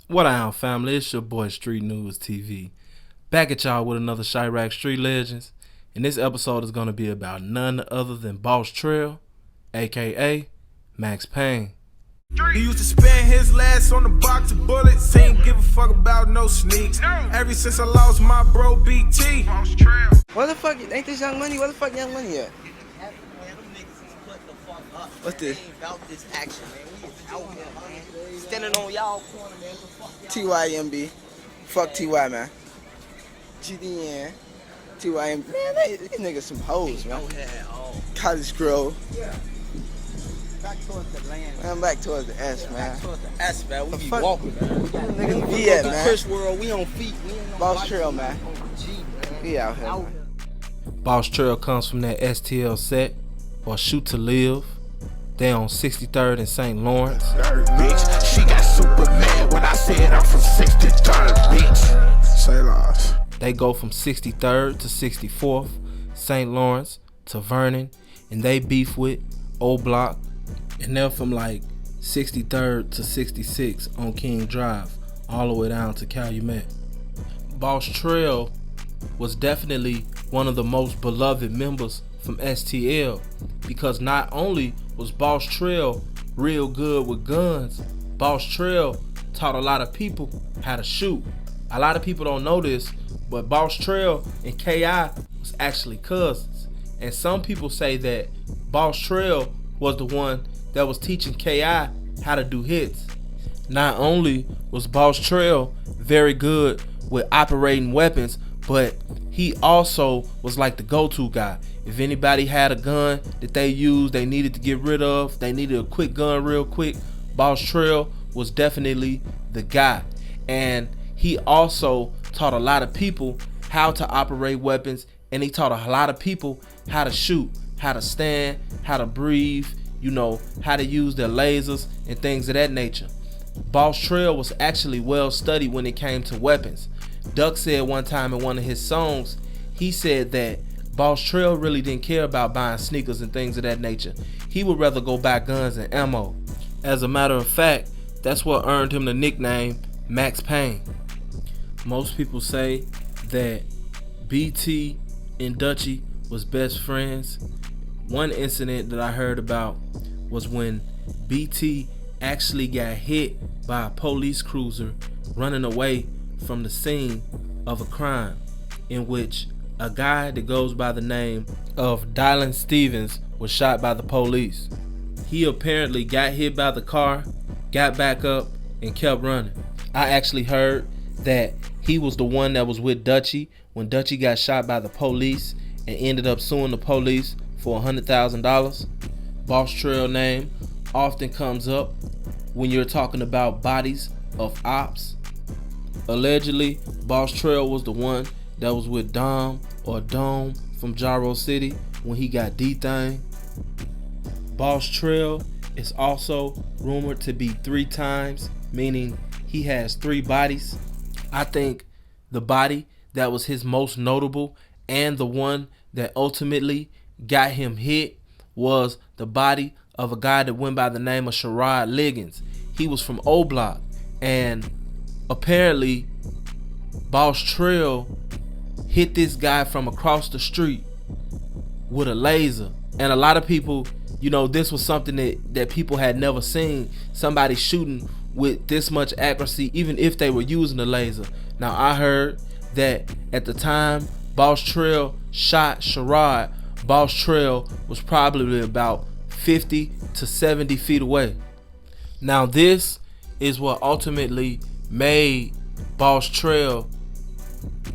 What on, family? It's your boy Street Newz TV. Back at y'all with another Chiraq Street Legends. And this episode is going to be about none other than Boss Trell, aka Max Payne. He used to spend his last on the box of bullets. Ain't give a fuck about no sneaks. Ever since I lost my bro BT. What the fuck? Ain't this Young Money? What the fuck Young Money at? What's this? About this action, man. We is out here, man. Standing on y'all corner, man. TYMB. Fuck TY, man. GDN. TYMB. Man, these niggas some hoes, man. College Grove. Back towards the land. Man, back towards the S, man. Back towards the S, man. We be fuck? walking, man. We got Niggas be at, man. Chris world, we on feet. We ain't on Boss bike. Trell, man. G, man. We out here, man. Boss Trell comes from that STL set, or Shoot to Live. They on 63rd and St. Lawrence. Bitch, she got super mad when I said I'm from 63rd, bitch. Say lies. They go from 63rd to 64th, St. Lawrence to Vernon, and they beef with O Block, and they're from like 63rd to 66 on King Drive, all the way down to Calumet. Boss Trell was definitely one of the most beloved members from STL, because not only was Boss Trell real good with guns, Boss Trell taught a lot of people how to shoot. A lot of people don't know this, but Boss Trell and KI was actually cousins. And some people say that Boss Trell was the one that was teaching KI how to do hits. Not only was Boss Trell very good with operating weapons, but he also was like the go-to guy. If anybody had a gun that they used, they needed to get rid of, they needed a quick gun real quick, Boss Trell was definitely the guy. And he also taught a lot of people how to operate weapons, and he taught a lot of people how to shoot, how to stand, how to breathe, you know, how to use their lasers and things of that nature. Boss Trell was actually well studied when it came to weapons. Duck said one time in one of his songs, he said that Boss Trell really didn't care about buying sneakers and things of that nature. He would rather go buy guns and ammo. As a matter of fact, that's what earned him the nickname Max Payne. Most people say that BT and Dutchie was best friends. One incident that I heard about was when BT actually got hit by a police cruiser running away from the scene of a crime, in which a guy that goes by the name of Dylan Stevens was shot by the police. He apparently got hit by the car, got back up, and kept running. I actually heard that he was the one that was with Dutchie when Dutchie got shot by the police and ended up suing the police for $100,000. Boss Trell name often comes up when you're talking about bodies of ops. Allegedly, Boss Trell was the one that was with Dom or Dome from Gyro City when he got D-Thing. Boss Trell is also rumored to be 3 times, meaning he has 3 bodies. I think the body that was his most notable and the one that ultimately got him hit was the body of a guy that went by the name of Chiraq Liggins. He was from O Block, and apparently Boss Trell hit this guy from across the street with a laser. And a lot of people, you know, this was something that people had never seen, somebody shooting with this much accuracy, even if they were using a laser. Now, I heard that at the time Boss Trell shot Chiraq, Boss Trell was probably about 50 to 70 feet away. Now, this is what ultimately made Boss Trell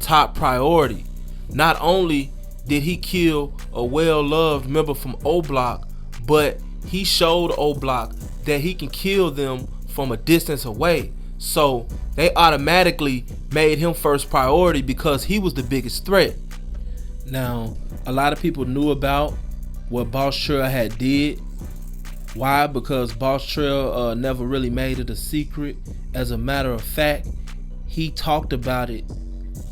top priority. Not only did he kill a well-loved member from O Block, but he showed O Block that he can kill them from a distance away. So they automatically made him first priority because he was the biggest threat. Now, a lot of people knew about what Boss Trell had did. Why? Because Boss Trell never really made it a secret. As a matter of fact, he talked about it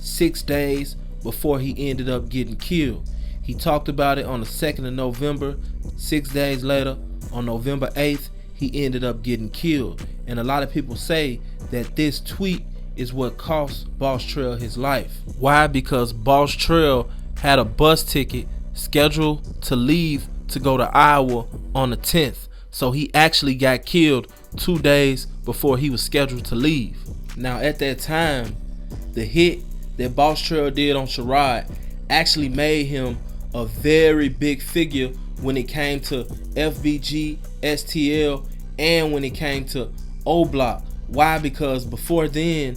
6 days before he ended up getting killed. He talked about it on the 2nd of November. 6 days later, on November 8th, he ended up getting killed. And a lot of people say that this tweet is what cost Boss Trell his life. Why? Because Boss Trell had a bus ticket scheduled to leave to go to Iowa on the 10th. So he actually got killed 2 days before he was scheduled to leave. Now at that time, the hit that Boss Trell did on Chiraq actually made him a very big figure when it came to FBG, STL, and when it came to O Block. Why? Because before then,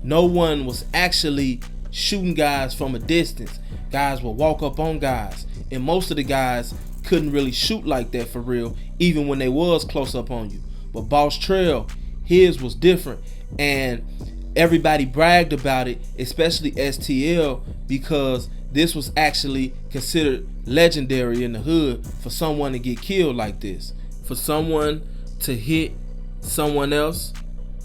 no one was actually shooting guys from a distance. Guys would walk up on guys, and most of the guys couldn't really shoot like that for real, even when they was close up on you. But Boss Trell, his was different, and everybody bragged about it, especially STL, because this was actually considered legendary in the hood for someone to get killed like this. For someone to hit someone else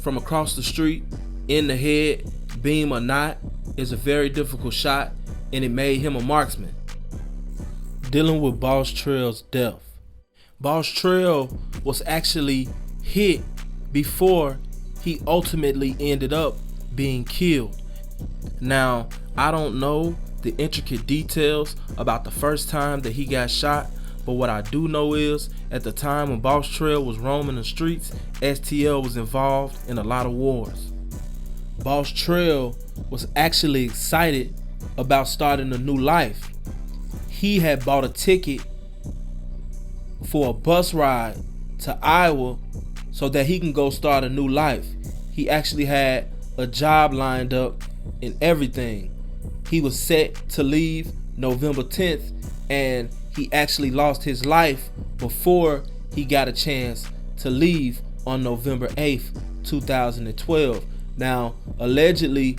from across the street in the head, beam or not, is a very difficult shot, and it made him a marksman. Dealing with Boss Trell's death. Boss Trell was actually hit before he ultimately ended up being killed. Now, I don't know the intricate details about the first time that he got shot, but what I do know is at the time when Boss Trell was roaming the streets, STL was involved in a lot of wars. Boss Trell was actually excited about starting a new life. He had bought a ticket for a bus ride to Iowa so that he can go start a new life. He actually had a job lined up and everything. He was set to leave November 10th, and he actually lost his life before he got a chance to leave on November 8th, 2012. Now, allegedly,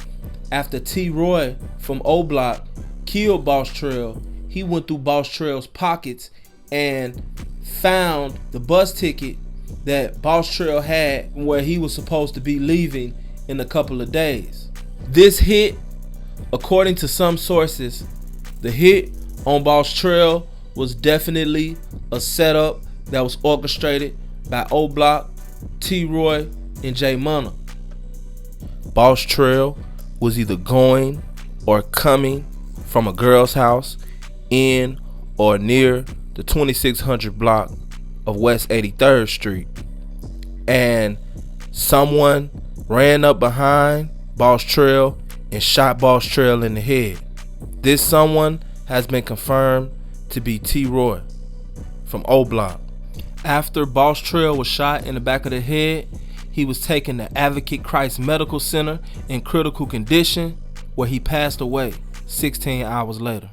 after T. Roy from O Block killed Boss Trell, he went through Boss Trell's pockets and found the bus ticket that Boss Trell had where he was supposed to be leaving in a couple of days. This hit, according to some sources, the hit on Boss Trell was definitely a setup that was orchestrated by O Block, T. Roy, and J Munna. Boss Trell was either going or coming from a girl's house in or near the 2600 block of West 83rd Street, and someone ran up behind Boss Trell and shot Boss Trell in the head. This someone has been confirmed to be T. Roy from O Block. After Boss Trell was shot in the back of the head, he was taken to Advocate Christ Medical Center in critical condition, where he passed away 16 hours later.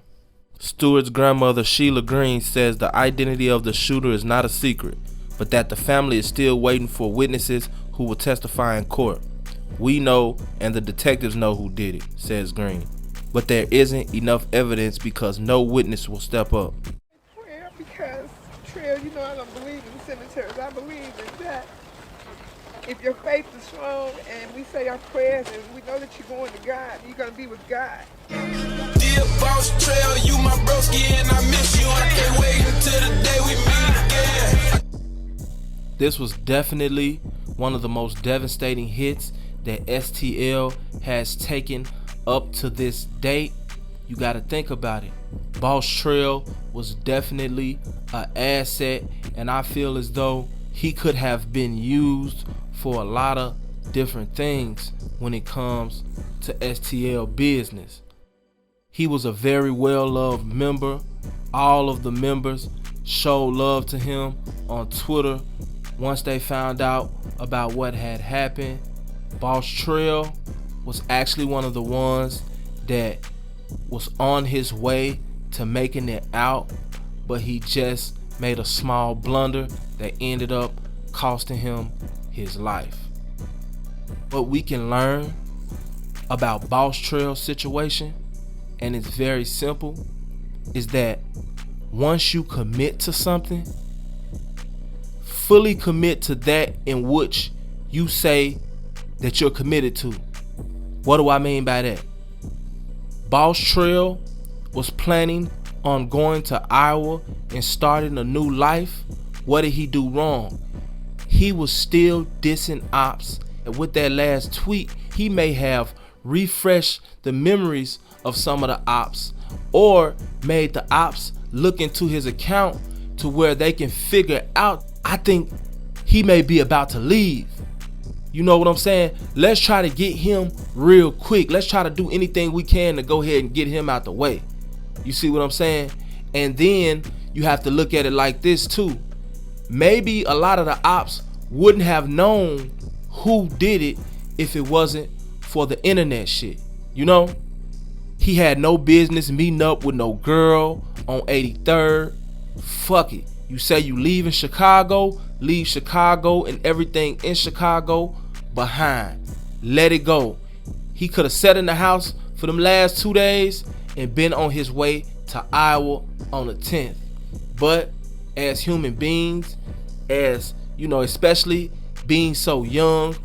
Stewart's grandmother, Sheila Green, says the identity of the shooter is not a secret, but that the family is still waiting for witnesses who will testify in court. We know and the detectives know who did it, says Green, but there isn't enough evidence because no witness will step up. Prayer, because Trell, you know I don't believe in cemeteries. I believe in that. If your faith is strong and we say our prayers and we know that you're going to God, you're going to be with God. Dear Boss Trell, you my broski and I miss you. I can't wait until the day we meet again. This was definitely one of the most devastating hits that STL has taken up to this date. You got to think about it. Boss Trell was definitely an asset, and I feel as though he could have been used for a lot of different things when it comes to STL business. He was a very well-loved member. All of the members showed love to him on Twitter once they found out about what had happened. Boss Trell was actually one of the ones that was on his way to making it out, but he just made a small blunder that ended up costing him his life. What we can learn about Boss Trell's situation, and it's very simple, is that once you commit to something, fully commit to that in which you say that you're committed to. What do I mean by that? Boss Trell was planning on going to Iowa and starting a new life. What did he do wrong? he was still dissing ops. And with that last tweet, he may have refreshed the memories of some of the ops, or made the ops look into his account to where they can figure out. I think he may be about to leave. You know what I'm saying? Let's try to get him real quick. Let's try to do anything we can to go ahead and get him out the way. You see what I'm saying? And then you have to look at it like this too. Maybe a lot of the ops wouldn't have known who did it if it wasn't for the internet shit. You know? He had no business meeting up with no girl on 83rd. Fuck it. You say you leaving Chicago, leave Chicago and everything in Chicago behind. Let it go. He could have sat in the house for them last 2 days and been on his way to Iowa on the 10th. But as human beings, as you know, especially being so young,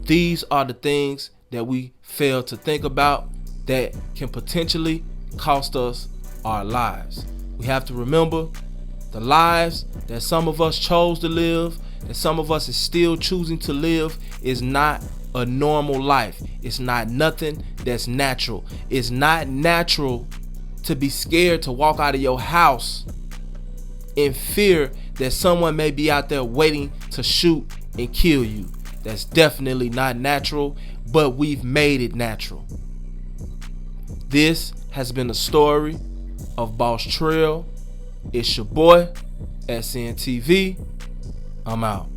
these are the things that we fail to think about that can potentially cost us our lives. We have to remember the lives that some of us chose to live, that some of us is still choosing to live, is not a normal life. It's not nothing that's natural. It's not natural to be scared to walk out of your house in fear that someone may be out there waiting to shoot and kill you. That's definitely not natural, but we've made it natural. This has been the story of Boss Trell. It's your boy, SNTV. I'm out.